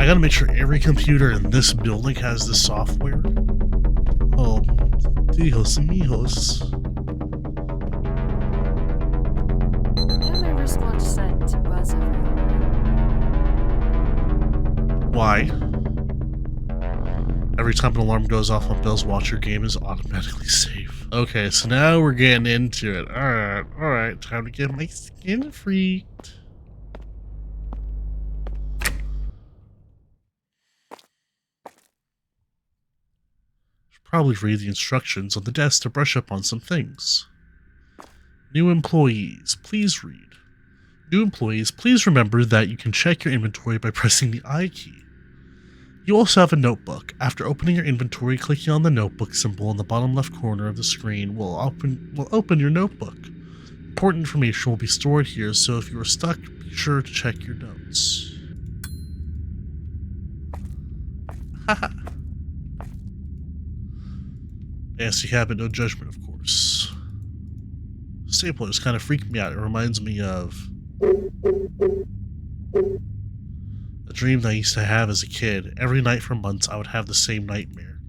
gotta make sure every computer in this building has this software. Oh, Dios amigos. Why my wristwatch set to buzz every hour? Why? Every time an alarm goes off on Belle's watch, your game is automatically safe. Okay, so now we're getting into it. Alright, time to get my skin freaked. Probably read the instructions on the desk to brush up on some things. New employees, please read. New employees, please remember that you can check your inventory by pressing the I key. You also have a notebook. After opening your inventory, clicking on the notebook symbol in the bottom left corner of the screen will open your notebook. Important information will be stored here, so if you are stuck, be sure to check your notes. Haha. Nasty habit, no judgment, of course. Staplers kind of freak me out. It reminds me of a dream that I used to have as a kid. Every night for months, I would have the same nightmare.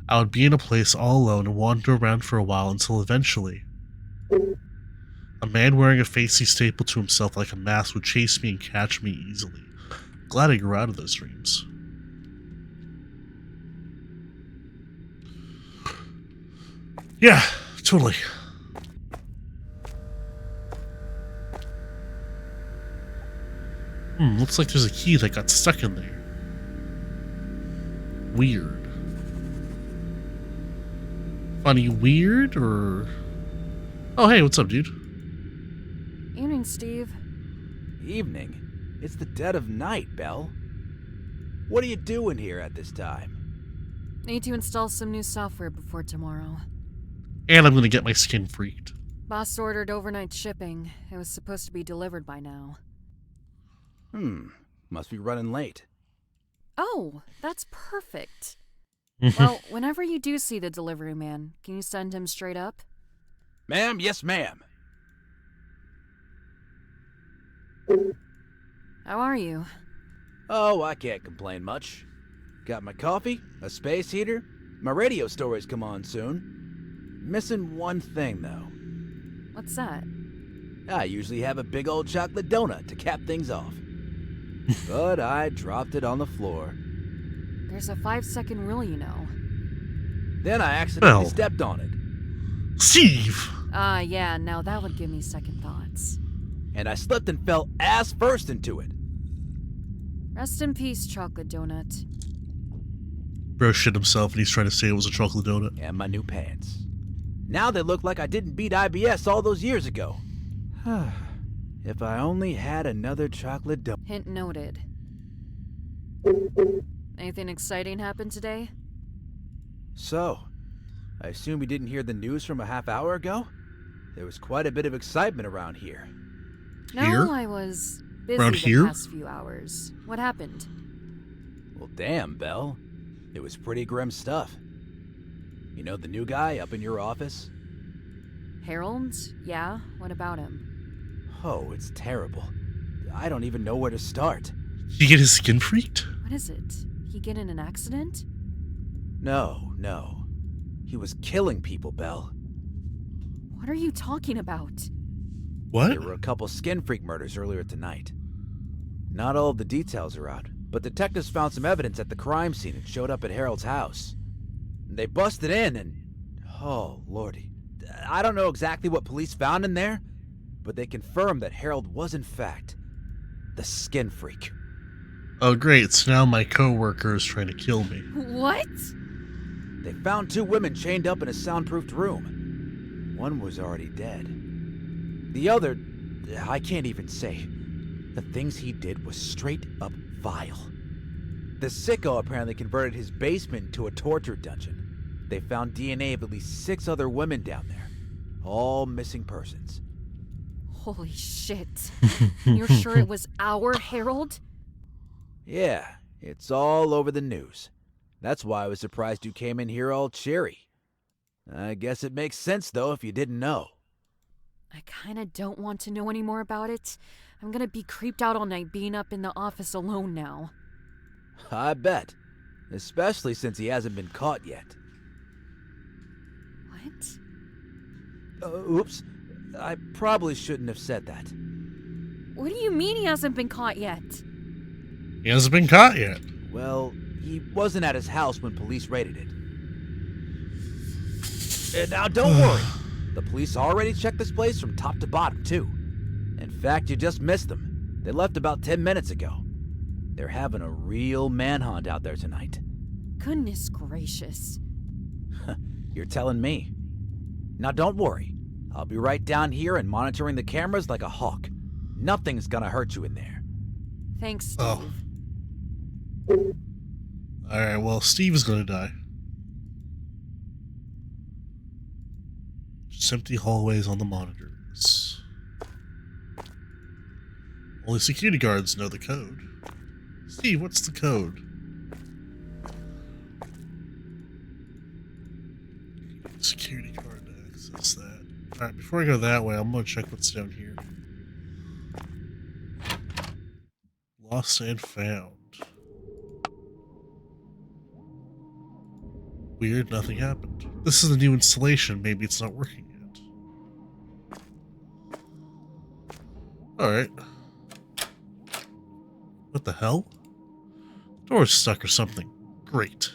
I would be in a place all alone and wander around for a while until eventually, a man wearing a face he stapled to himself like a mask would chase me and catch me easily. Glad I grew out of those dreams. Yeah, totally. Looks like there's a key that got stuck in there. Weird. Funny weird, or... Oh, hey, what's up, dude? Evening, Steve. Evening? It's the dead of night, Belle. What are you doing here at this time? Need to install some new software before tomorrow. And I'm gonna get my skin freaked. Boss ordered overnight shipping. It was supposed to be delivered by now. Must be running late. Oh, that's perfect. Well, whenever you do see the delivery man, can you send him straight up? Ma'am, yes ma'am. How are you? Oh, I can't complain much. Got my coffee, a space heater, my radio stories come on soon. Missing one thing, though. What's that? I usually have a big old chocolate donut to cap things off. But I dropped it on the floor. There's a 5-second rule, you know. Then I accidentally Well. stepped on it. Steve! Yeah, now that would give me second thoughts. And I slipped and fell ass first into it. Rest in peace, chocolate donut. Bro shit himself and he's trying to say it was a chocolate donut. And my new pants. Now they look like I didn't beat IBS all those years ago. If I only had another chocolate donut. Hint noted. Anything exciting happened today? So, I assume you didn't hear the news from a half hour ago? There was quite a bit of excitement around here. No, Here? I was busy Around the here? past few hours. What happened? Well, damn, Belle. It was pretty grim stuff. You know the new guy up in your office? Harold? Yeah, what about him? Oh, it's terrible. I don't even know where to start. Did he get his skin freaked? What is it? He get in an accident? No. He was killing people, Belle. What are you talking about? What? There were a couple SkinFreak murders earlier tonight. Not all of the details are out, but detectives found some evidence at the crime scene and showed up at Harold's house. They busted in and... oh, lordy. I don't know exactly what police found in there, but they confirmed that Harold was in fact the SkinFreak. Oh great, so now my coworker is trying to kill me. What? They found 2 women chained up in a soundproofed room. One was already dead. The other, I can't even say. The things he did was straight up vile. The sicko apparently converted his basement into a torture dungeon. They found DNA of at least 6 other women down there. All missing persons. Holy shit. You're sure it was our Harold? Yeah, it's all over the news. That's why I was surprised you came in here all cheery. I guess it makes sense, though, if you didn't know. I kinda don't want to know any more about it. I'm gonna be creeped out all night being up in the office alone now. I bet. Especially since he hasn't been caught yet. What? Oops. I probably shouldn't have said that. What do you mean he hasn't been caught yet? He hasn't been caught yet. Well, he wasn't at his house when police raided it. And now, don't worry. The police already checked this place from top to bottom, too. In fact, you just missed them. They left about 10 minutes ago. They're having a real manhunt out there tonight. Goodness gracious. You're telling me. Now, don't worry. I'll be right down here and monitoring the cameras like a hawk. Nothing's gonna hurt you in there. Thanks, Steve. Oh. Alright, well, Steve is gonna die. Just empty hallways on the monitors. Only security guards know the code. Steve, what's the code? Security card to access that. Alright, before I go that way, I'm gonna check what's down here. Lost and found. Weird, nothing happened. This is a new installation, maybe it's not working yet. Alright. What the hell? Door's stuck or something. Great.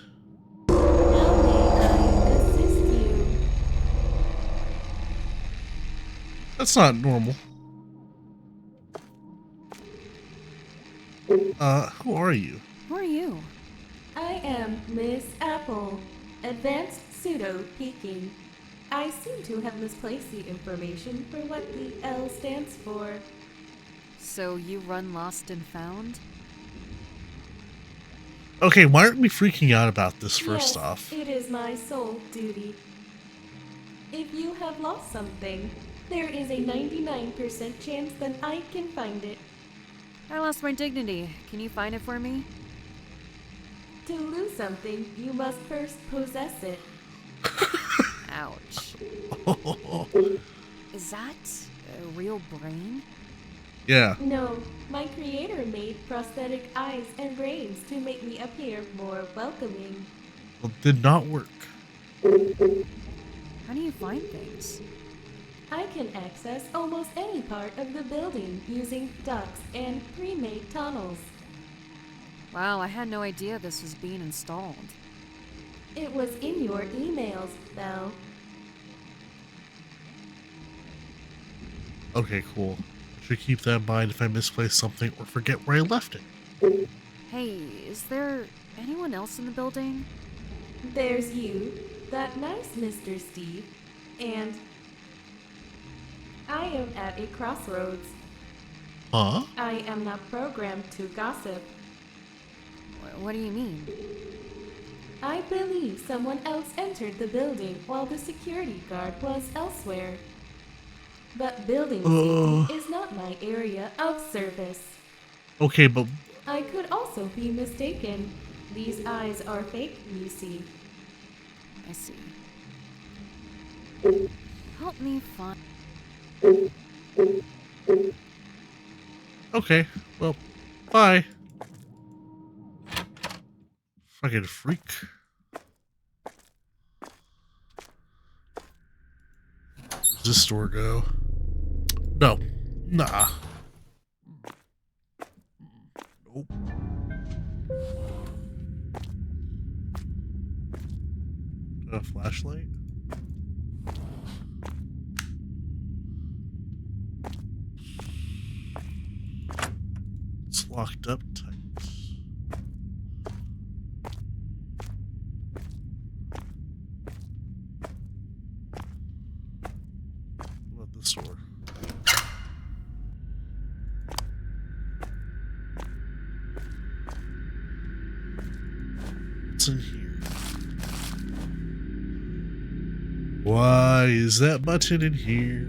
That's not normal. Who are you? Who are you? I am Miss Apple, advanced pseudo peeking. I seem to have misplaced the information for what the L stands for. So you run Lost and Found? Okay, why aren't we freaking out about this first Yes, off? it is my sole duty. If you have lost something, there is a 99% chance that I can find it. I lost my dignity. Can you find it for me? To lose something, you must first possess it. Ouch. Is that a real brain? Yeah. No, my creator made prosthetic eyes and brains to make me appear more welcoming. Well, it did not work. How do you find things? I can access almost any part of the building using ducts and pre-made tunnels. Wow, I had no idea this was being installed. It was in your emails, Belle. Okay, cool. I should keep that in mind if I misplace something or forget where I left it. Hey, is there anyone else in the building? There's you, that nice Mr. Steve, and I am at a crossroads. Huh? I am not programmed to gossip. What do you mean? I believe someone else entered the building while the security guard was elsewhere. But building safety is not my area of service. Okay, but... I could also be mistaken. These eyes are fake, you see. I see. Help me find... Okay, well, bye. Fucking freak. Does this store go? No. Nah. Nope. A flashlight? It's locked up tight. What about this door? What's in here? Why is that button in here?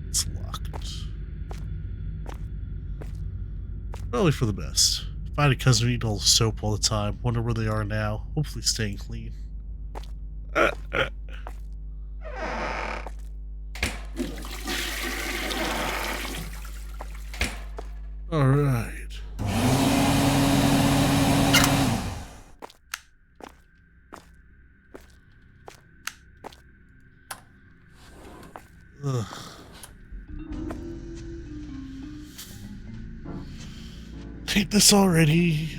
It's locked. Probably for the best. I had a cousin who eat all the soap all the time. Wonder where they are now. Hopefully staying clean. Alright. Ugh. Hate this already.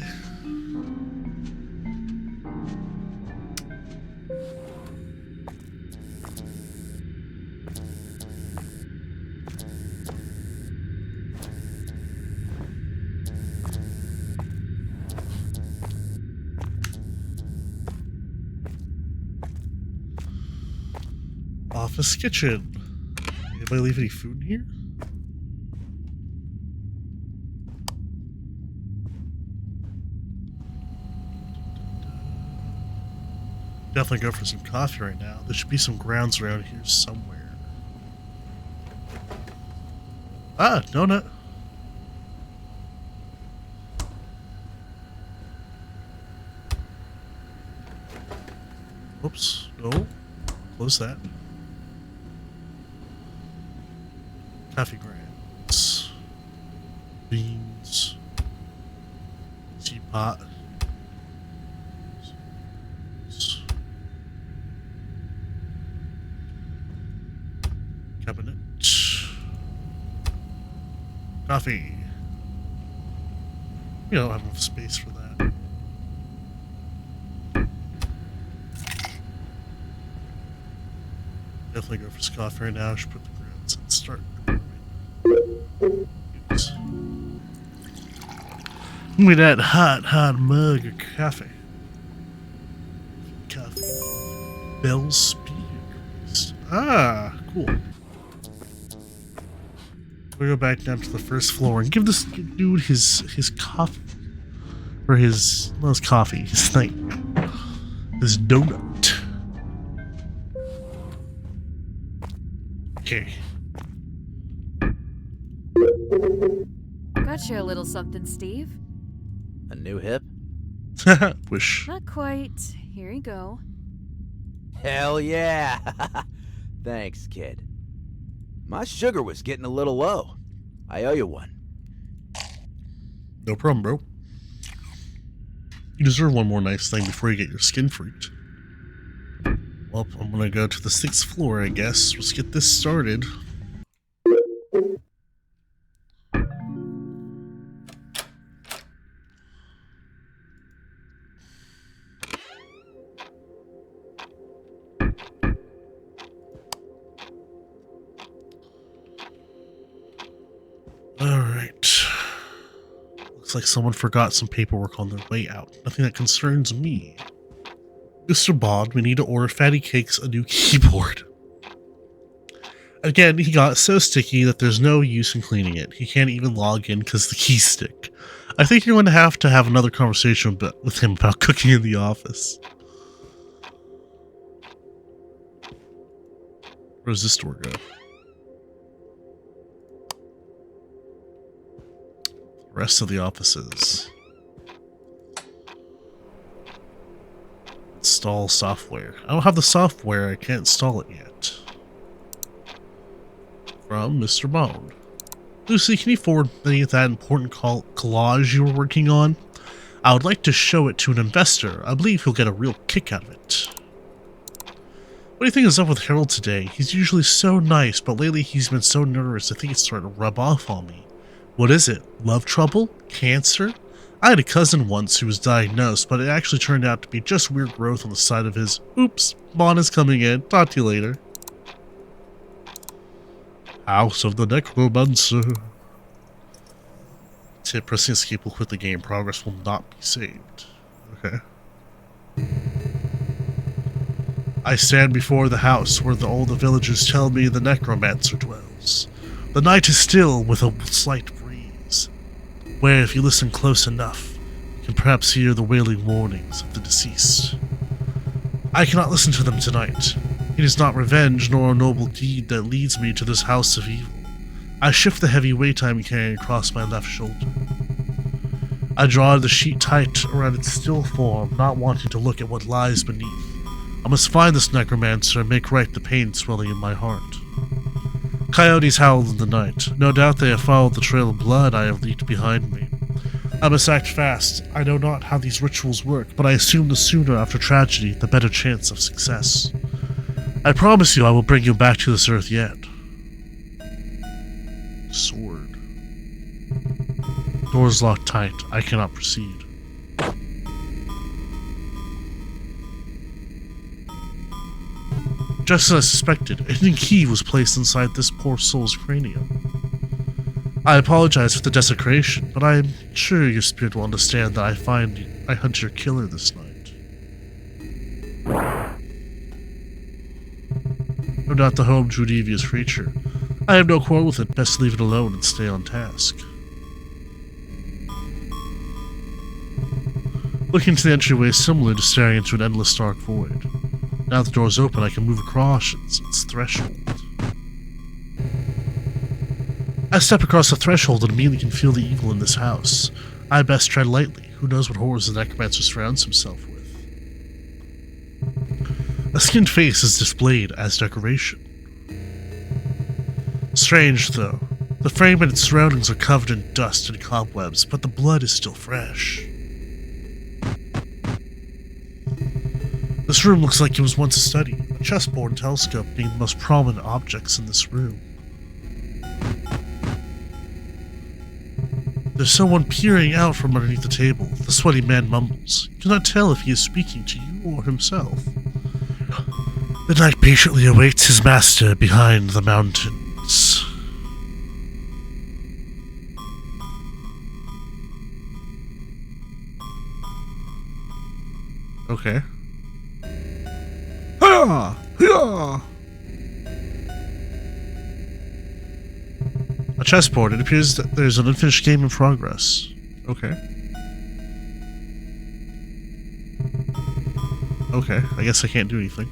Office kitchen. Anybody leave any food in here? Definitely go for some coffee right now. There should be some grounds around here somewhere. Ah, donut. Oops. No. Close that. Coffee grounds. Beans. Teapot. Cabinet. Coffee. We don't have enough space for that. Definitely go for coffee right now. I should put the grounds and start. Oops. Give me that hot mug of coffee. Coffee. Belle's speed increased. Ah, cool. We go back down to the first floor and give this dude his coffee, or his coffee, his thing, his donut. Okay. Got you a little something, Steve. A new hip? Wish. Not quite. Here you go. Hell yeah! Thanks, kid. My sugar was getting a little low. I owe you one. No problem, bro. You deserve one more nice thing before you get your skin freaked. Well, I'm gonna go to the 6th floor, I guess. Let's get this started. Alright. Looks like someone forgot some paperwork on their way out. Nothing that concerns me. Mr. Baun, we need to order Fatty Cakes a new keyboard. Again, he got so sticky that there's no use in cleaning it. He can't even log in because the keys stick. I think you're going to have another conversation with him about cooking in the office. Where does this door go? The rest of the offices. Install software. I don't have the software. I can't install it yet. From Mr. Baun. Lucy, can you forward me that important collage you were working on? I would like to show it to an investor. I believe he'll get a real kick out of it. What do you think is up with Harold today? He's usually so nice, but lately he's been so nervous. I think it's starting to rub off on me. What is it? Love trouble? Cancer? I had a cousin once who was diagnosed, but it actually turned out to be just weird growth on the side of his... Oops, Baun is coming in. Talk to you later. House of the Necromancer. Tip, pressing escape will quit the game. Progress will not be saved. Okay. I stand before the house where all the villagers tell me the Necromancer dwells. The night is still with a slight breeze, where if you listen close enough, you can perhaps hear the wailing warnings of the deceased. I cannot listen to them tonight. It is not revenge nor a noble deed that leads me to this house of evil. I shift the heavy weight I am carrying across my left shoulder. I draw the sheet tight around its still form, not wanting to look at what lies beneath. I must find this necromancer and make right the pain swelling in my heart. Coyotes howled in the night. No doubt they have followed the trail of blood I have leaked behind me. I must act fast. I know not how these rituals work, but I assume the sooner after tragedy, the better chance of success. I promise you I will bring you back to this earth yet. Sword. Doors locked tight. I cannot proceed. Just as I suspected, a hidden key was placed inside this poor soul's cranium. I apologize for the desecration, but I am sure your spirit will understand that I hunt your killer this night. No doubt the home to a devious creature. I have no quarrel with it, best leave it alone and stay on task. Looking to the entryway is similar to staring into an endless dark void. Now that the door is open, I can move across its threshold. I step across the threshold and immediately can feel the evil in this house. I best tread lightly. Who knows what horrors the necromancer surrounds himself with. A skinned face is displayed as decoration. Strange, though. The frame and its surroundings are covered in dust and cobwebs, but the blood is still fresh. This room looks like it was once a study, a chessboard and telescope being the most prominent objects in this room. There's someone peering out from underneath the table. The sweaty man mumbles. You cannot tell if he is speaking to you or himself. The knight patiently awaits his master behind the mountains. Okay. A chessboard. It appears that there's an unfinished game in progress. Okay. Okay, I guess I can't do anything.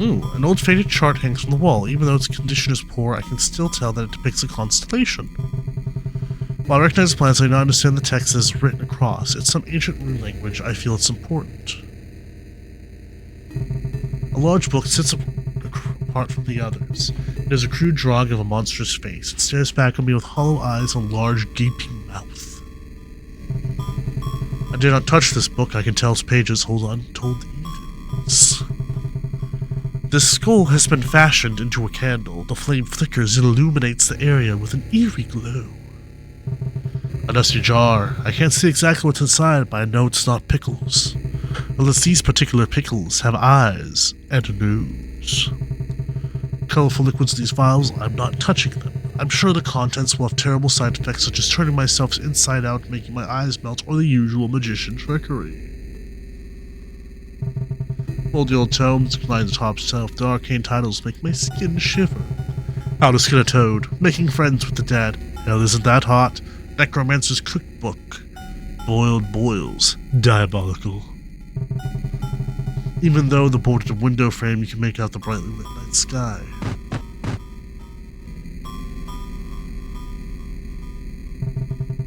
Ooh, an old faded chart hangs from the wall. Even though its condition is poor, I can still tell that it depicts a constellation. While I recognize the plans, I do not understand the text that is written across. It's some ancient rune language. I feel it's important. A large book sits apart from the others. It has a crude drawing of a monstrous face. It stares back at me with hollow eyes and a large, gaping mouth. I dare not touch this book. I can tell its pages hold untold evils. This skull has been fashioned into a candle. The flame flickers and illuminates the area with an eerie glow. A dusty jar. I can't see exactly what's inside, but I know it's not pickles. Unless these particular pickles have eyes and a nose. Colorful liquids in these vials, I'm not touching them. I'm sure the contents will have terrible side effects such as turning myself inside out, making my eyes melt, or the usual magician trickery. Moldy old tomes inclined to top shelf, the arcane titles make my skin shiver. How to skin a toad, making friends with the dead. Hell, isn't that hot? Necromancer's cookbook. Boiled boils. Diabolical. Even though the boarded window frame, you can make out the brightly lit night sky.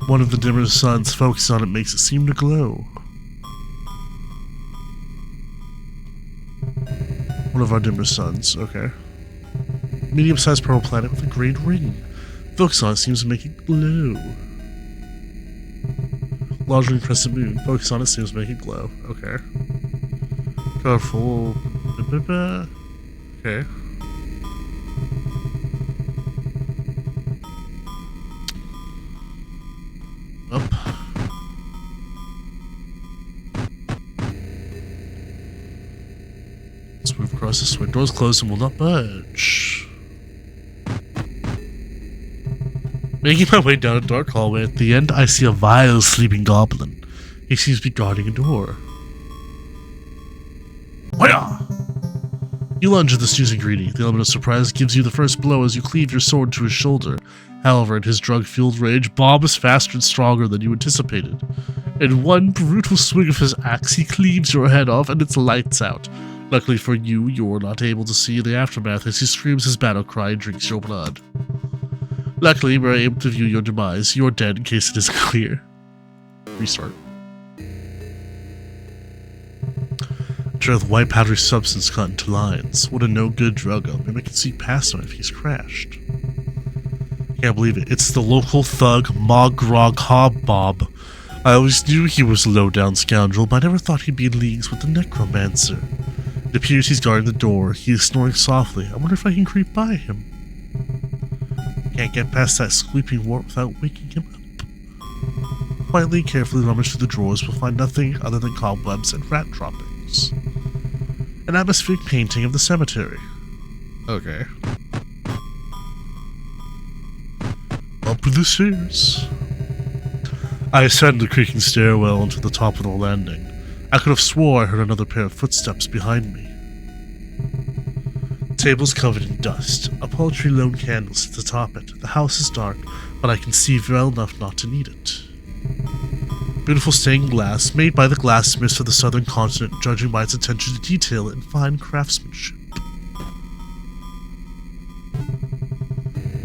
One of the dimmer suns focused on it makes it seem to glow. One of our dimmer suns, okay. Medium-sized purple planet with a green ring. Focus on it seems to make it glow. Largely crescent moon. Focus on it seems to make it glow. Okay. Colorful. Okay. Up. Let's move across this way. Doors closed and will not budge. Making my way down a dark hallway, at the end I see a vile sleeping goblin. He seems to be guarding a door. Hoya! You lunge at this juicy greedy. The element of surprise gives you the first blow as you cleave your sword to his shoulder. However, in his drug-fueled rage, Bob is faster and stronger than you anticipated. In one brutal swing of his axe, he cleaves your head off and it's lights out. Luckily for you, you're not able to see the aftermath as he screams his battle cry and drinks your blood. Luckily, we were able to view your demise. You're dead in case it isn't clear. Restart. A trail of white powdery substance cut into lines. What a no-good drug up. Maybe I can see past him if he's crashed. Can't believe it. It's the local thug, Mogrog Hobbob. I always knew he was a low-down scoundrel, but I never thought he'd be in leagues with the Necromancer. It appears he's guarding the door. He is snoring softly. I wonder if I can creep by him. Can't get past that sleeping wart without waking him up. Quietly, carefully rummage through the drawers, we'll find nothing other than cobwebs and rat droppings. An atmospheric painting of the cemetery. Okay. Up the stairs. I ascend the creaking stairwell into the top of the landing. I could have swore I heard another pair of footsteps behind me. The table's covered in dust. A paltry lone candle sits atop it. The house is dark, but I can see well enough not to need it. Beautiful stained glass, made by the glassmiths of the southern continent, judging by its attention to detail and fine craftsmanship.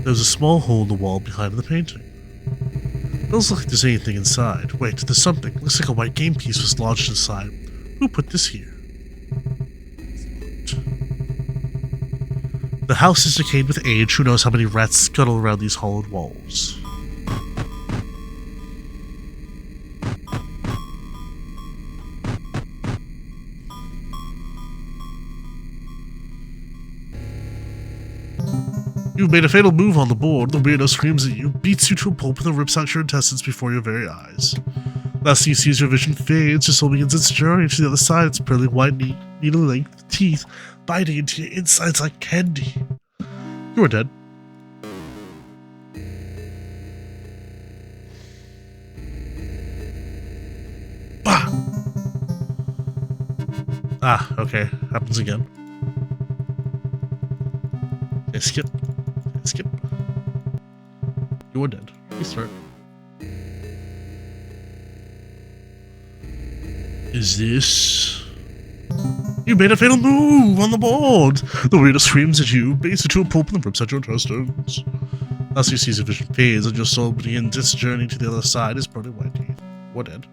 There's a small hole in the wall behind the painting. Doesn't look like there's anything inside. Wait, there's something. Looks like a white game piece was lodged inside. Who put this here? The house is decayed with age. Who knows how many rats scuttle around these hollowed walls. You've made a fatal move on the board. The weirdo screams at you, beats you to a pulp, and rips out your intestines before your very eyes. Last thing you see as your vision fades, your soul begins its journey to the other side. Its pearly white needle-length teeth biting into your insides like candy. You are dead. Bah! Ah, okay. Happens again. Okay, skip. Skip. You are dead. Restart. Is this... You made a fatal move on the board! The weirdo screams at you, baits it to a pulp and rips out your intestines. As you see your vision fades and your soul begins its journey to the other side, is pearly white teeth. You are dead.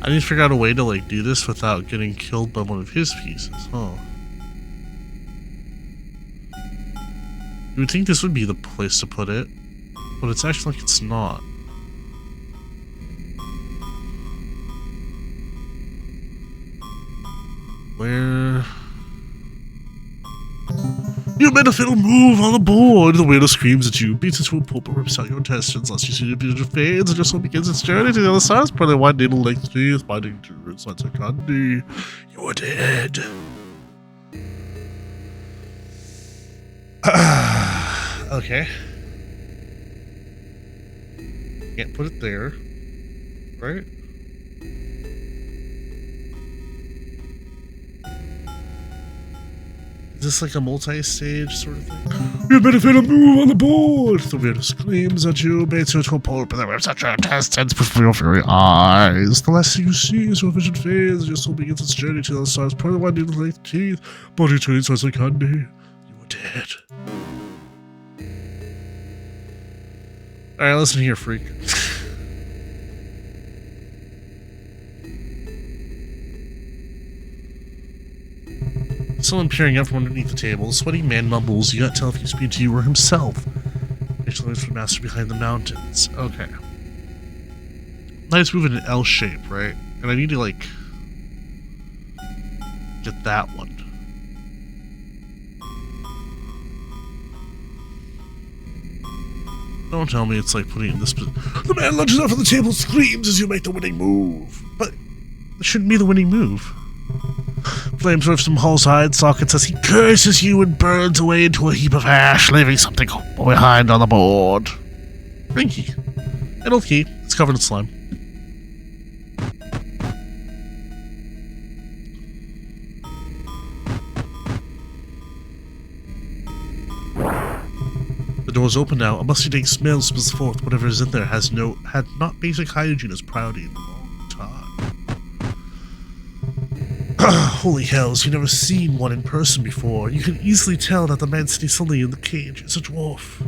I need to figure out a way to, like, do this without getting killed by one of his pieces, huh? You would think this would be the place to put it, but it's actually like it's not. Where... You made a fatal move on the board! The weirdo screams at you, beats it to a pulp and rips out your intestines. Last you see your vision fades and your soul begins its journey to the other side. It's probably white needle-length teeth biting to your insides like candy. You are dead. Okay. Can't put it there. Right? Is this like a multi-stage sort of thing? You made a fatal move on the board! The weirdo screams at you, baits you to a pulp, and then rips out your intestines before your very eyes. The last thing you see is your vision fades, and your soul begins its journey to the other side. Part of one needle-length teeth, body to insides like candy. You are dead. Alright, listen here, freak. Someone peering out from underneath the table. The sweaty man mumbles. You can't tell if he's speaking to you or himself. Actually, it's the master behind the mountains. Okay. Now it's moving in an L shape, right? And I need to, like, get that one. Don't tell me it's like putting it in this. The man lunges out from the table, screams as you make the winning move. But it shouldn't be the winning move. Flames rips from Hull's hide sockets as he curses you and burns away into a heap of ash, leaving something behind on the board. Ring key. An old key. It's covered in slime. door's open now. A musty dank smell spills forth. Whatever is in there had not basic hygiene as priority in a long time. Holy hells, you've never seen one in person before. You can easily tell that the man sitting sullenly in the cage is a dwarf.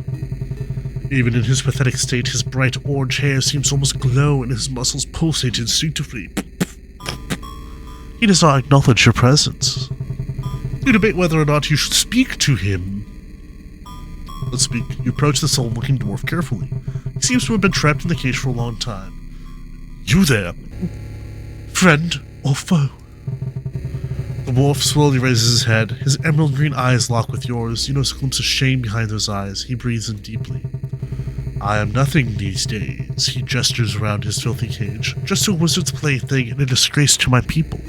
Even in his pathetic state, his bright orange hair seems to almost glow and his muscles pulsate instinctively. He does not acknowledge your presence. You debate whether or not you should speak to him. Let's speak. You approach the sullen-looking dwarf carefully. He seems to have been trapped in the cage for a long time. You there? Friend or foe? The dwarf slowly raises his head. His emerald green eyes lock with yours. You notice a glimpse of shame behind those eyes. He breathes in deeply. I am nothing these days. He gestures around his filthy cage. Just a wizard's plaything and a disgrace to my people.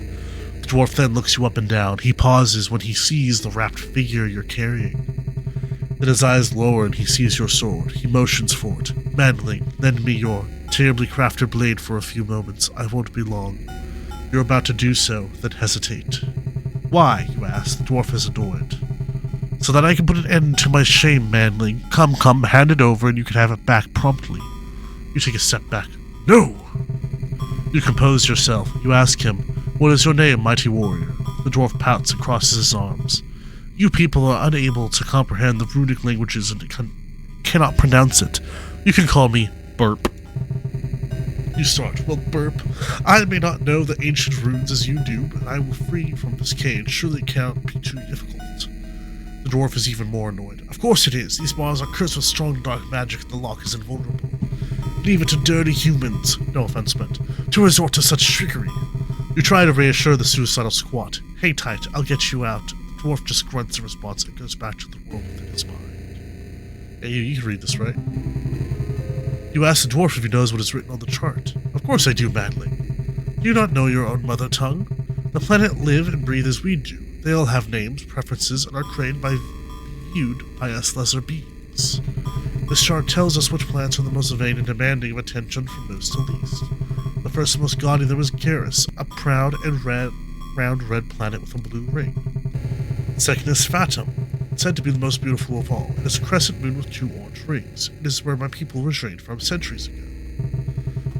The dwarf then looks you up and down. He pauses when he sees the wrapped figure you're carrying. Then his eyes lower and he sees your sword. He motions for it. Manling, lend me your terribly crafted blade for a few moments. I won't be long. You're about to do so, then hesitate. Why, you ask? The dwarf is annoyed. So that I can put an end to my shame, Manling. Come, hand it over and you can have it back promptly. You take a step back. No! You compose yourself. You ask him, what is your name, mighty warrior? The dwarf pouts and crosses his arms. You people are unable to comprehend the runic languages and cannot pronounce it. You can call me Burp. You start. Well, Burp, I may not know the ancient runes as you do, but I will free you from this cage. Surely it cannot be too difficult. The dwarf is even more annoyed. Of course it is. These bars are cursed with strong dark magic and the lock is invulnerable. Leave it to dirty humans, no offense meant, to resort to such trickery. You try to reassure the suicidal squat. Hang tight, I'll get you out. The dwarf just grunts in response and goes back to the world within his mind. Hey, you can read this, right? You ask the dwarf if he knows what is written on the chart. Of course I do, Manling. Do you not know your own mother tongue? The planet live and breathe as we do. They all have names, preferences, and are created viewed by us lesser beings. This chart tells us which planets are the most vain and demanding of attention from most to least. The first and most gaudy of them is Garrus, a proud and round red planet with a blue ring. The second is Fatum, said to be the most beautiful of all. It is a crescent moon with 2 orange rings. It is where my people originated from centuries ago.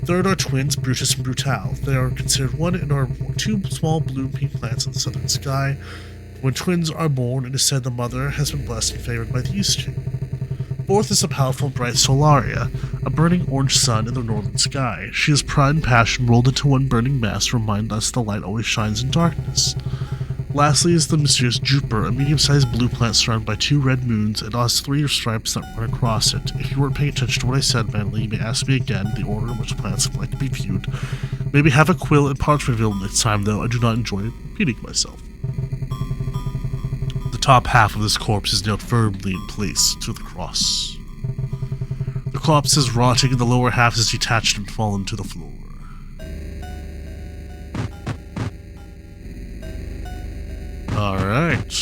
Third are twins, Brutus and Brutal. They are considered one and are 2 small blue and pink planets in the southern sky. When twins are born, it is said the mother has been blessed and favored by these 2. Fourth is the powerful and bright Solaria, a burning orange sun in the northern sky. She is pride and passion rolled into one burning mass to remind us the light always shines in darkness. Lastly is the mysterious Jupiter, a medium-sized blue planet surrounded by 2 red moons and has 3 stripes that run across it. If you weren't paying attention to what I said, Manly, you may ask me again the order in which planets would like to be viewed. Maybe have a quill and parchment available next time, though. I do not enjoy repeating myself. The top half of this corpse is nailed firmly in place to the cross. The corpse is rotting and the lower half is detached and fallen to the floor. Alright.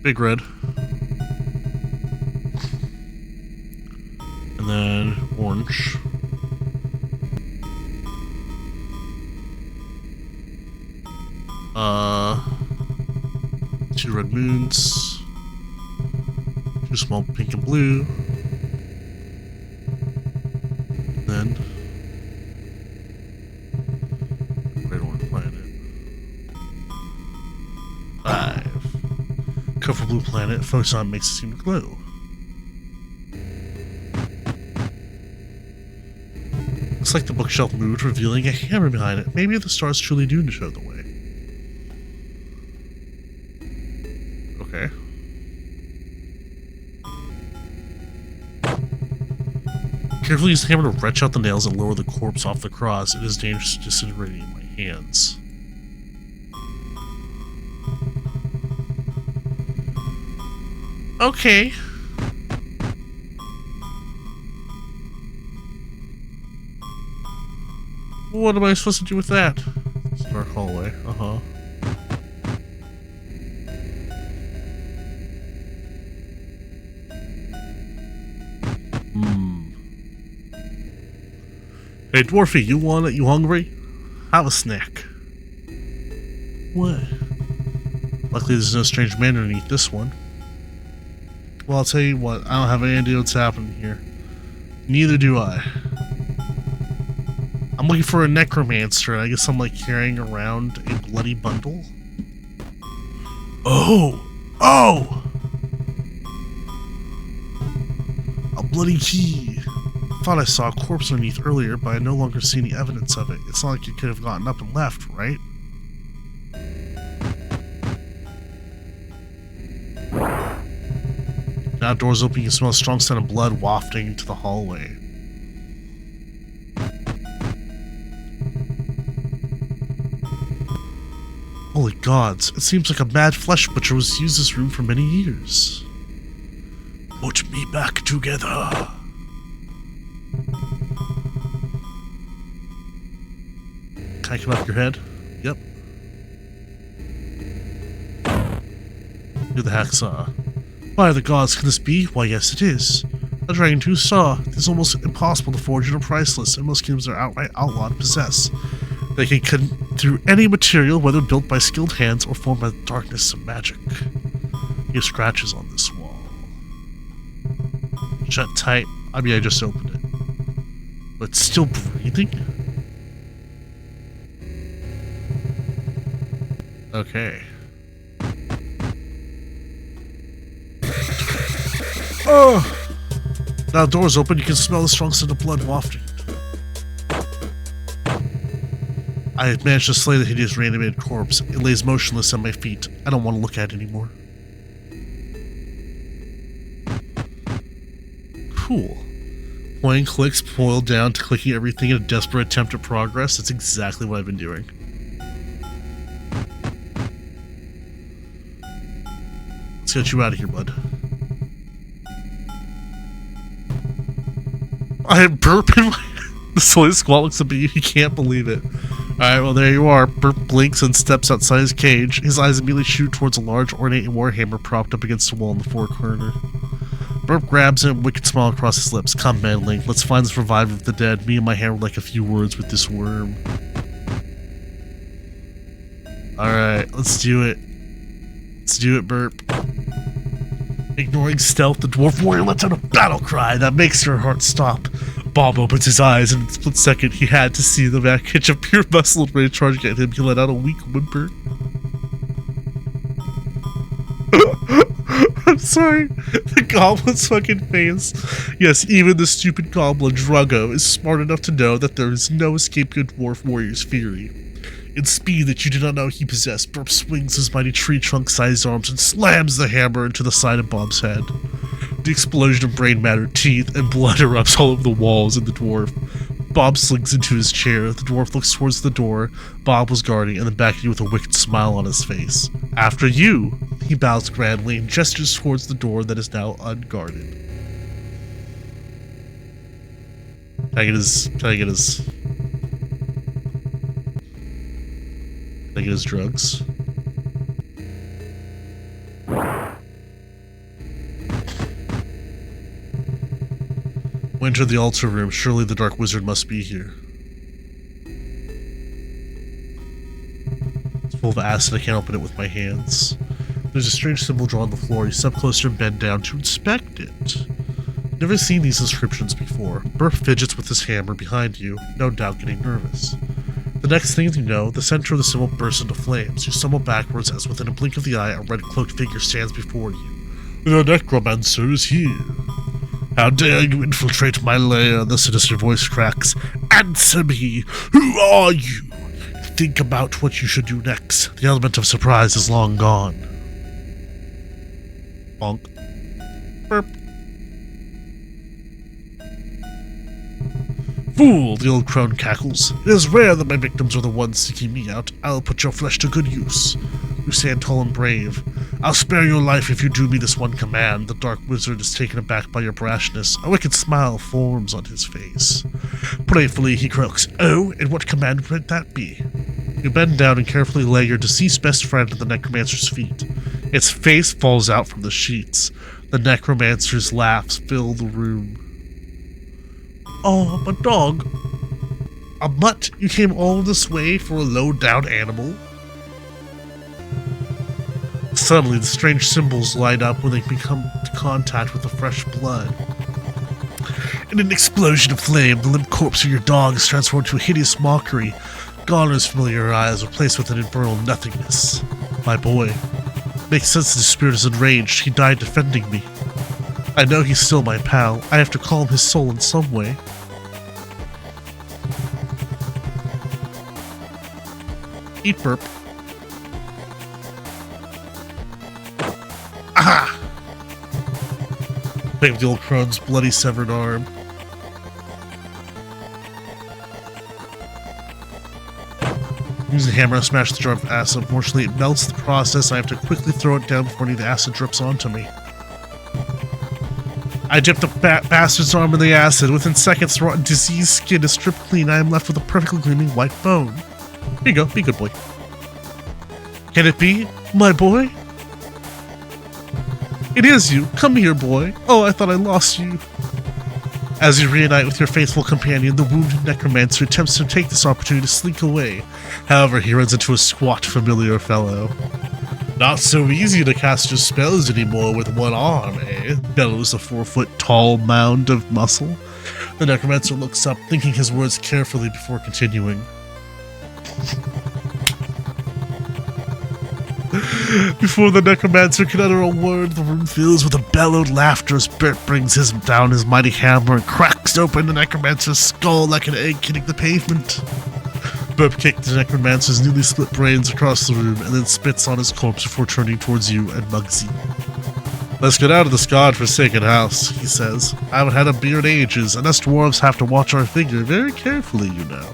Big red. And then orange. Two red moons. 2 small pink and blue. Then red orange planet. 5. Cover blue planet. Focus on it makes it seem to glow. Looks like the bookshelf moved, revealing a hammer behind it. Maybe the stars truly do show the way. Okay. Carefully use the hammer to wrench out the nails and lower the corpse off the cross. It is dangerous to disintegrate in my hands. Okay. What am I supposed to do with that? It's a dark hallway. Uh-huh. Hey, Dwarfy, you hungry? Have a snack. What? Luckily, there's no strange man underneath this one. Well, I'll tell you what, I don't have any idea what's happening here. Neither do I. I'm looking for a necromancer, and I guess I'm like carrying around a bloody bundle. Oh! Oh! A bloody key. I thought I saw a corpse underneath earlier, but I no longer see any evidence of it. It's not like you could have gotten up and left, right? Now doors open, you can smell a strong scent of blood wafting into the hallway. Holy gods, it seems like a mad flesh butcher was used this room for many years. Put me back together. Can I come up your head? Yep. You're the hacksaw. By the gods, can this be? Why, yes, it is. A dragon tooth saw. It is almost impossible to forge and are priceless, and most kingdoms are outright outlawed to possess. They can cut through any material, whether built by skilled hands or formed by the darkness of magic. You have scratches on this wall. Shut tight. I mean, I just opened it. But it's still breathing? Okay. Oh! Now the door's open, you can smell the strong scent of blood wafting. I managed to slay the hideous reanimated corpse. It lays motionless at my feet. I don't want to look at it anymore. Cool. Playing clicks boiled down to clicking everything in a desperate attempt at progress. That's exactly what I've been doing. Let's get you out of here, bud. I have Burp in my... The silly squat looks up at you. He can't believe it. Alright, well there you are. Burp blinks and steps outside his cage. His eyes immediately shoot towards a large ornate warhammer propped up against the wall in the far corner. Burp grabs him, wicked smile across his lips. Come, meddling. Let's find the survivor of the dead. Me and my hammer like a few words with this worm. Alright, let's do it. Let's do it, Burp. Ignoring stealth, the dwarf warrior lets out a battle cry that makes your heart stop. Bob opens his eyes, and in a split second, he had to see the package of pure muscle and ready charging at him. He let out a weak whimper. I'm sorry. The goblin's fucking face. Yes, even the stupid goblin, Druggo, is smart enough to know that there is no escaping a dwarf warrior's fury. In speed that you did not know he possessed, Burp swings his mighty tree trunk-sized arms and slams the hammer into the side of Bob's head. The explosion of brain matter, teeth, and blood erupts all over the walls and the dwarf. Bob slinks into his chair. The dwarf looks towards the door Bob was guarding and then back at you with a wicked smile on his face. After you! He bows grandly and gestures towards the door that is now unguarded. Can I get his drugs? We enter the altar room. Surely the dark wizard must be here. It's full of acid. I can't open it with my hands. There's a strange symbol drawn on the floor. You step closer and bend down to inspect it. Never seen these inscriptions before. Burp fidgets with his hammer behind you, no doubt getting nervous. The next thing you know, the center of the symbol bursts into flames. You stumble backwards as within a blink of the eye, a red-cloaked figure stands before you. The Necromancer is here. How dare you infiltrate my lair? The sinister voice cracks. Answer me! Who are you? Think about what you should do next. The element of surprise is long gone. Bonk. Burp. Fool, the old crone cackles. It is rare that my victims are the ones seeking me out. I'll put your flesh to good use. You stand tall and brave. I'll spare your life if you do me this one command. The dark wizard is taken aback by your brashness. A wicked smile forms on his face. Playfully, he croaks, "Oh, and what command would that be?" You bend down and carefully lay your deceased best friend at the necromancer's feet. Its face falls out from the sheets. The necromancer's laughs fill the room. Oh, I'm a dog. A mutt? You came all this way for a low-down animal? Suddenly, the strange symbols light up when they become in contact with the fresh blood. In an explosion of flame, the limp corpse of your dog is transformed to a hideous mockery. Gone are his familiar eyes, replaced with an infernal nothingness. My boy. Makes sense that his spirit is enraged. He died defending me. I know he's still my pal. I have to calm his soul in some way. Eat Burp. Aha! Pick up the old crone's bloody severed arm. Using the hammer, I smash the jar of acid. Unfortunately, it melts the process. I have to quickly throw it down before any of the acid drips onto me. I dip the bastard's arm in the acid. Within seconds, rotten diseased skin is stripped clean. I am left with a perfectly gleaming white bone. Here you go. Be a good boy. Can it be, my boy? It is you. Come here, boy. Oh, I thought I lost you. As you reunite with your faithful companion, the wounded Necromancer attempts to take this opportunity to slink away. However, he runs into a squat, familiar fellow. Not so easy to cast your spells anymore with one arm, eh? Bellows a 4-foot-tall mound of muscle. The Necromancer looks up, thinking his words carefully before continuing. Before the Necromancer can utter a word, the room fills with a bellowed laughter as Burp brings down his mighty hammer and cracks open the Necromancer's skull like an egg hitting the pavement. Burp kicks the Necromancer's newly split brains across the room and then spits on his corpse before turning towards you and Muggsy. Let's get out of this godforsaken house, he says. I haven't had a beer in ages, and us dwarves have to watch our figure very carefully, you know.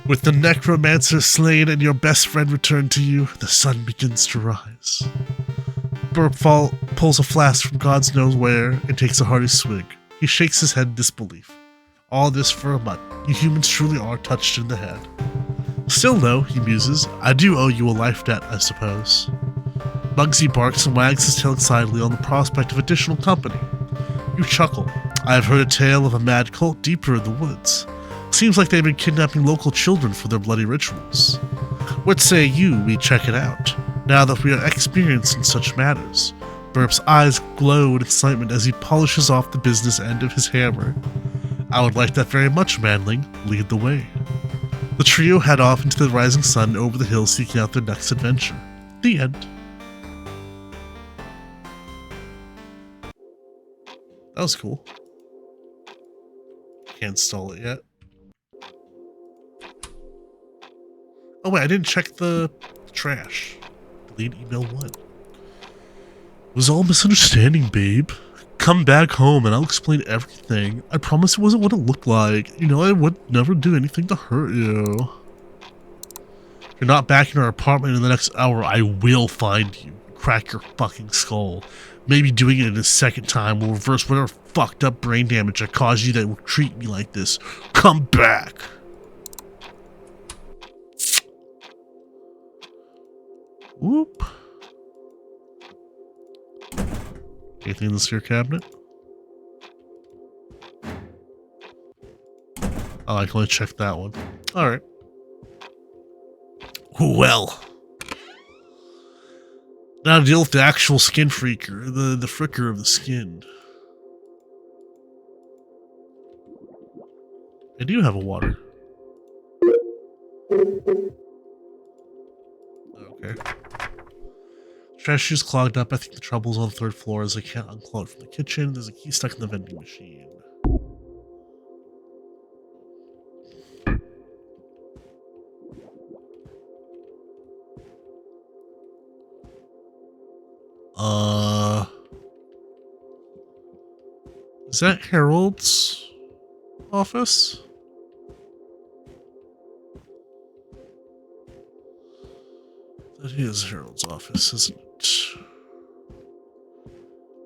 With the Necromancer slain and your best friend returned to you, the sun begins to rise. Burp pulls a flask from God's knows where and takes a hearty swig. He shakes his head in disbelief. All this for a mutt. You humans truly are touched in the head. Still though, he muses, I do owe you a life debt, I suppose. Muggsy barks and wags his tail excitedly on the prospect of additional company. You chuckle. I have heard a tale of a mad cult deeper in the woods. Seems like they've been kidnapping local children for their bloody rituals. What say you we check it out, now that we are experienced in such matters? Burp's eyes glow in excitement as he polishes off the business end of his hammer. I would like that very much, Manling. Lead the way. The trio head off into the rising sun over the hill seeking out their next adventure. The end. That was cool. Can't install it yet. Oh wait, I didn't check the trash. Delete email 1. It was all misunderstanding, babe. Come back home and I'll explain everything. I promise it wasn't what it looked like. You know, I would never do anything to hurt you. If you're not back in our apartment in the next hour, I will find you. Crack your fucking skull. Maybe doing it a second time will reverse whatever fucked up brain damage I caused you that will treat me like this. Come back! Whoop. Anything in the seer cabinet? Oh, I can only check that one. Alright. Well. Now to deal with the actual skin freaker, the fricker of the skin. I do have a water. Okay. Trash chute clogged up. I think the trouble's on the 3rd floor as I can't unclog it from the kitchen. There's a key stuck in the vending machine. Is that Harold's office? That is Harold's office, isn't it?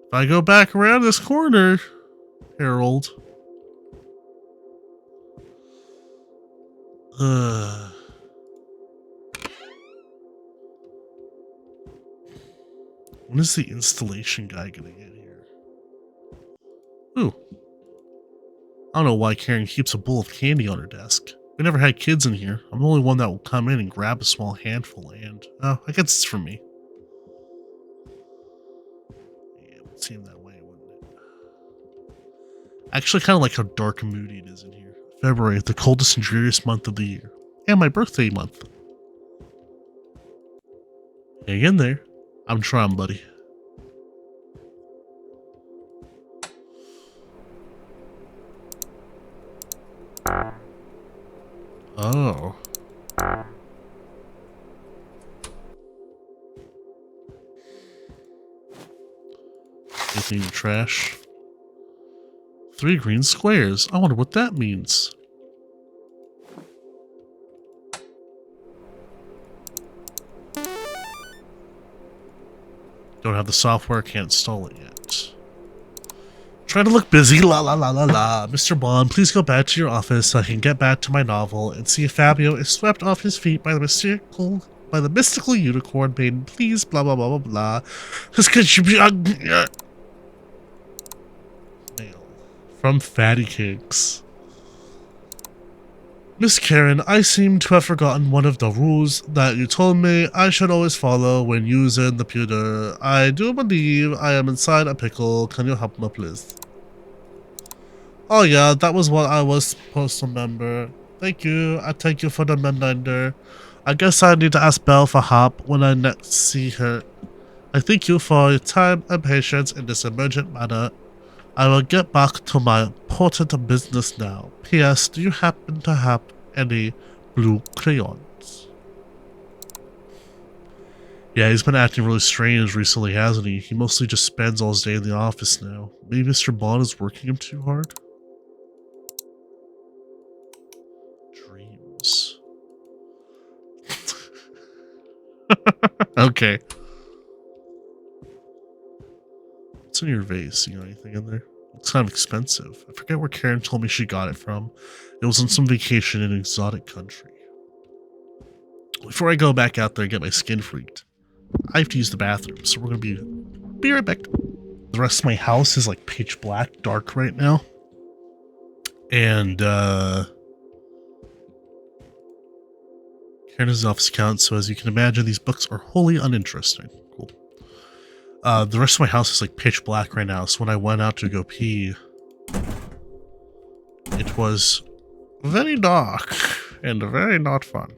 If I go back around this corner, Harold. When is the installation guy gonna get here? Ooh. I don't know why Karen keeps a bowl of candy on her desk. We never had kids in here. I'm the only one that will come in and grab a small handful and, oh, I guess it's for me. Yeah, it would seem that way, wouldn't it? I actually kind of like how dark and moody it is in here. February, the coldest and dreariest month of the year. And my birthday month. Hang in there. I'm trying, buddy. Oh. Anything in the trash? 3 green squares. I wonder what that means. Don't have the software, can't install it yet. Trying to look busy, la la la la la. Mr. Baun, please go back to your office so I can get back to my novel and see if Fabio is swept off his feet by the mystical unicorn bane. Please, blah blah blah blah blah. This could be mail from Fatty Cakes. Miss Karen, I seem to have forgotten one of the rules that you told me I should always follow when using the computer. I do believe I am inside a pickle. Can you help me, please? Oh yeah, that was what I was supposed to remember. Thank you. I thank you for the reminder. I guess I need to ask Belle for help when I next see her. I thank you for your time and patience in this emergent matter. I will get back to my important business now. P.S. Do you happen to have any blue crayons? Yeah, he's been acting really strange recently, hasn't he? He mostly just spends all his day in the office now. Maybe Mr. Baun is working him too hard? Dreams. Okay. What's in your vase? You got anything in there? It's kind of expensive. I forget where Karen told me she got it from. It was on some vacation in an exotic country. Before I go back out there and get my skin freaked, I have to use the bathroom, so we're gonna be right back. The rest of my house is like pitch black, dark right now. And Karen has an office account, so as you can imagine, these books are wholly uninteresting. Cool. The rest of my house is like pitch black right now, so when I went out to go pee, it was very dark and very not fun.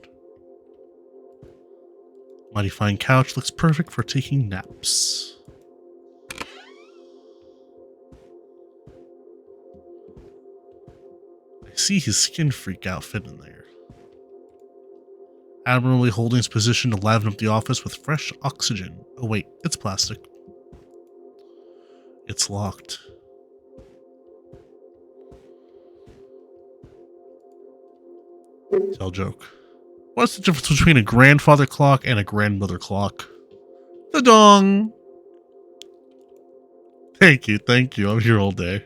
Mighty fine couch looks perfect for taking naps. I see his skin freak outfit in there. Admirably holding his position to liven up the office with fresh oxygen. Oh wait, it's plastic. It's locked. Tell joke. What's the difference between a grandfather clock and a grandmother clock? The dong! Thank you, thank you. I'm here all day.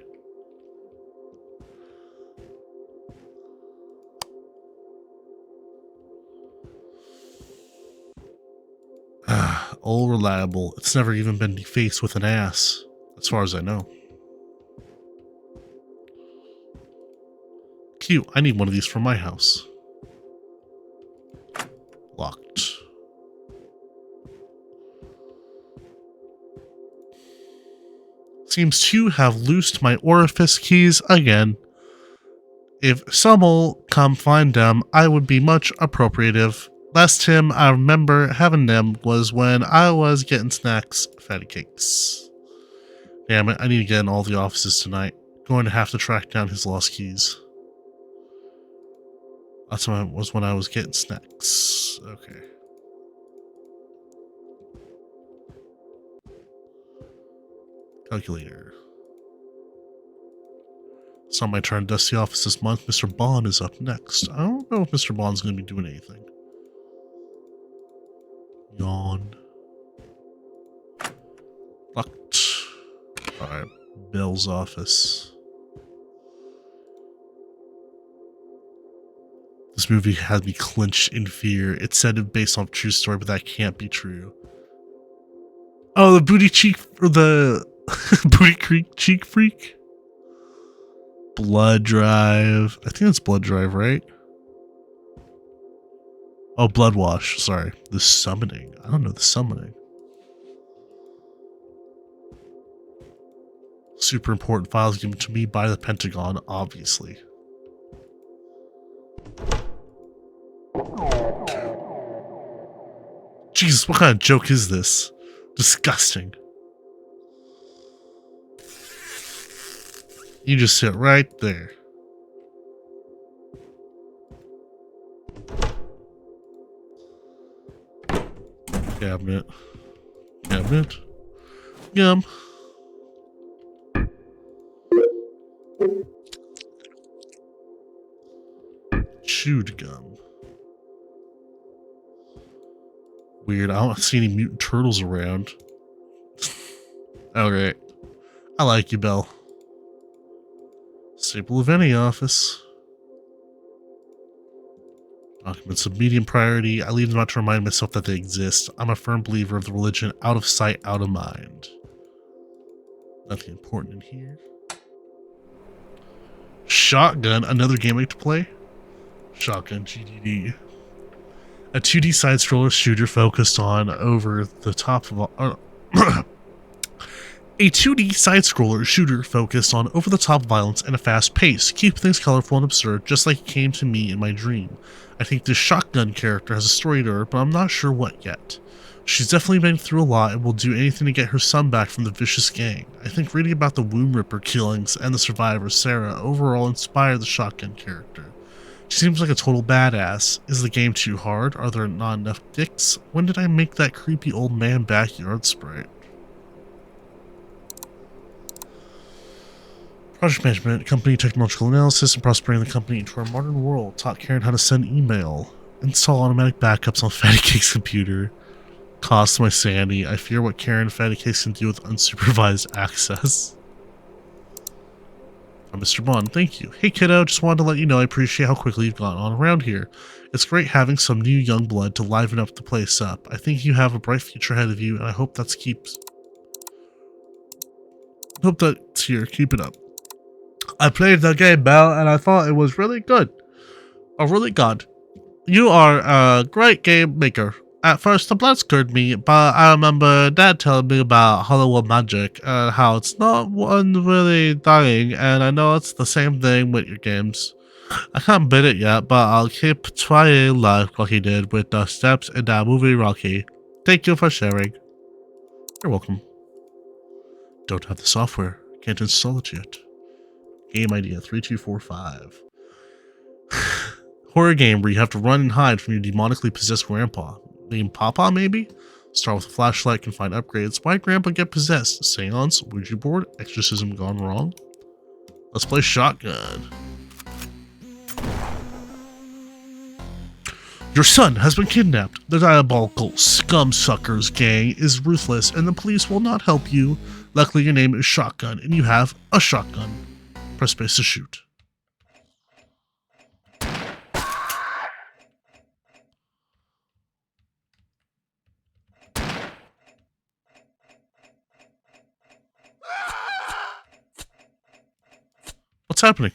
All reliable. It's never even been defaced with an ass, as far as I know. Cute. I need one of these for my house. Locked. Seems to have loosed my orifice keys again. If someone come find them, I would be much appropriative. Last time I remember having them was when I was getting snacks, fatty cakes. Damn it, I need to get in all the offices tonight. Going to have to track down his lost keys. Last time was when I was getting snacks. Okay. Calculator. It's not my turn to dust the office this month. Mr. Baun is up next. I don't know if Mr. Baun's going to be doing anything. Yawn. Locked. Alright. Belle's office. This movie had me clenched in fear. It said it based on a true story, but that can't be true. Oh, the booty cheek, or the booty creek cheek freak? Blood Drive. I think it's Blood Drive, right? Oh, blood wash. Sorry. The summoning. I don't know the summoning. Super important files given to me by the Pentagon, obviously. Jesus, what kind of joke is this? Disgusting. You just sit right there. Cabinet. Cabinet. Yum. Chewed gum. Weird. I don't see any mutant turtles around. Alright. I like you, Belle. Staple of any office. Documents of medium priority. I leave them out to remind myself that they exist. I'm a firm believer of the religion out of sight, out of mind. Nothing important in here. Shotgun, another game I like to play. Shotgun GDD. A 2D side-scroller shooter focused on over the top of a 2D side-scroller shooter focused on over-the-top violence and a fast pace. Keep things colorful and absurd, just like it came to me in my dream. I think this shotgun character has a story to her, but I'm not sure what yet. She's definitely been through a lot and will do anything to get her son back from the vicious gang. I think reading about the Womb Ripper killings and the survivor, Sarah, overall inspired the shotgun character. She seems like a total badass. Is the game too hard? Are there not enough dicks? When did I make that creepy old man backyard sprite? Project management, company technological analysis, and prospering the company into our modern world. Taught Karen how to send email. Install automatic backups on Fatty Cake's computer. Cost my sanity. I fear what Karen and Fatty Cake can do with unsupervised access. Mr. Baun, thank you. Hey kiddo, just wanted to let you know I appreciate how quickly you've gotten on around here. It's great having some new young blood to liven up the place up. I think you have a bright future ahead of you, and I hope that's here. Keep it up. I played the game, Belle, and I thought it was really good. Oh, really good. You are a great game maker. At first, the blood scared me, but I remember Dad telling me about Hollywood magic and how it's not one really dying, and I know it's the same thing with your games. I can't beat it yet, but I'll keep trying life like he did with the steps in that movie Rocky. Thank you for sharing. You're welcome. Don't have the software. Can't install it yet. Game idea 3245. Horror game where you have to run and hide from your demonically possessed grandpa. Named Papa, maybe? Start with a flashlight, can find upgrades. Why'd Grandpa get possessed? Seance? Ouija board? Exorcism gone wrong? Let's play shotgun. Your son has been kidnapped. The diabolical scum-suckers gang is ruthless, and the police will not help you. Luckily, your name is Shotgun, and you have a shotgun. Press space to shoot. What's happening?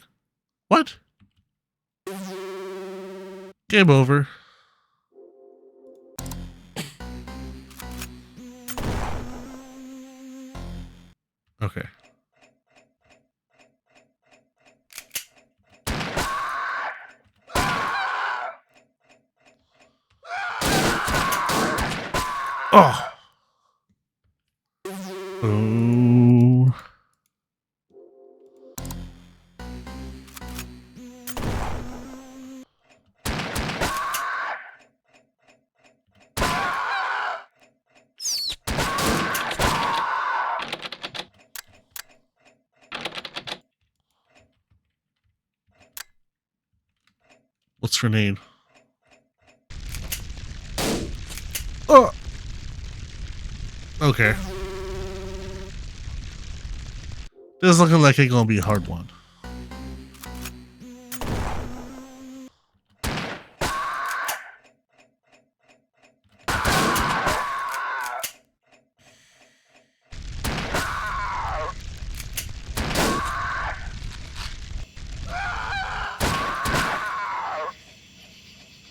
What? Game over. Okay. Oh. Oh. Let's grenade. Oh. Okay. This is looking like it's gonna be a hard one.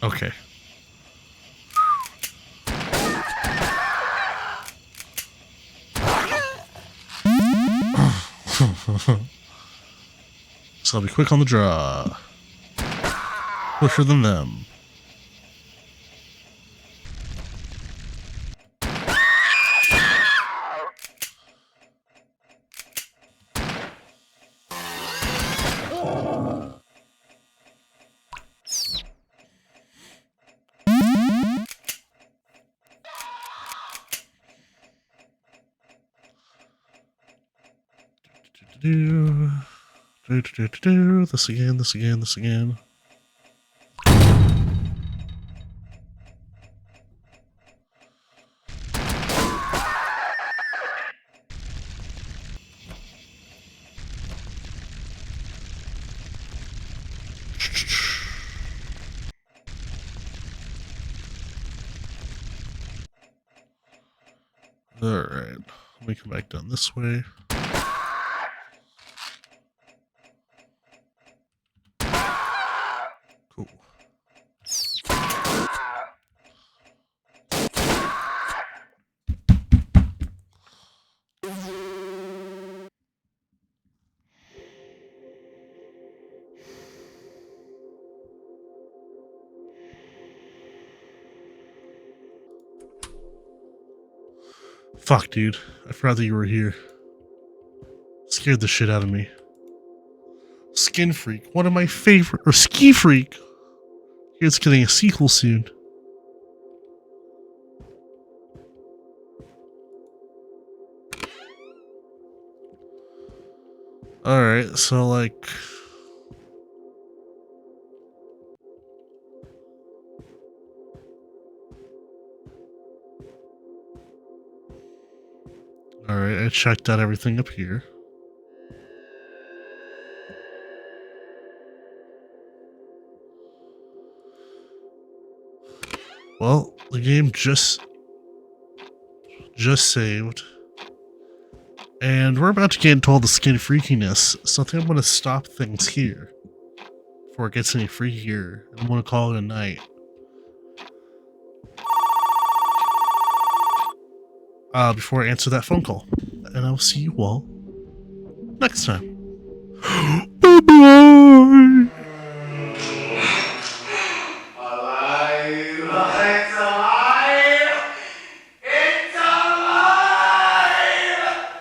Okay. So I'll be quick on the draw. Quicker than them. This again, this again, this again. Alright, let me come back down this way. Cool. Fuck, dude. I forgot that you were here. Scared the shit out of me. SkinFreak, one of my favorite, or SkiFreak. It's getting a sequel soon. Alright, so like... Alright, I checked out everything up here. Well, the game just saved. And we're about to get into all the skin freakiness, so I think I'm going to stop things here before it gets any freakier. I'm going to call it a night. Before I answer that phone call. And I'll see you all next time.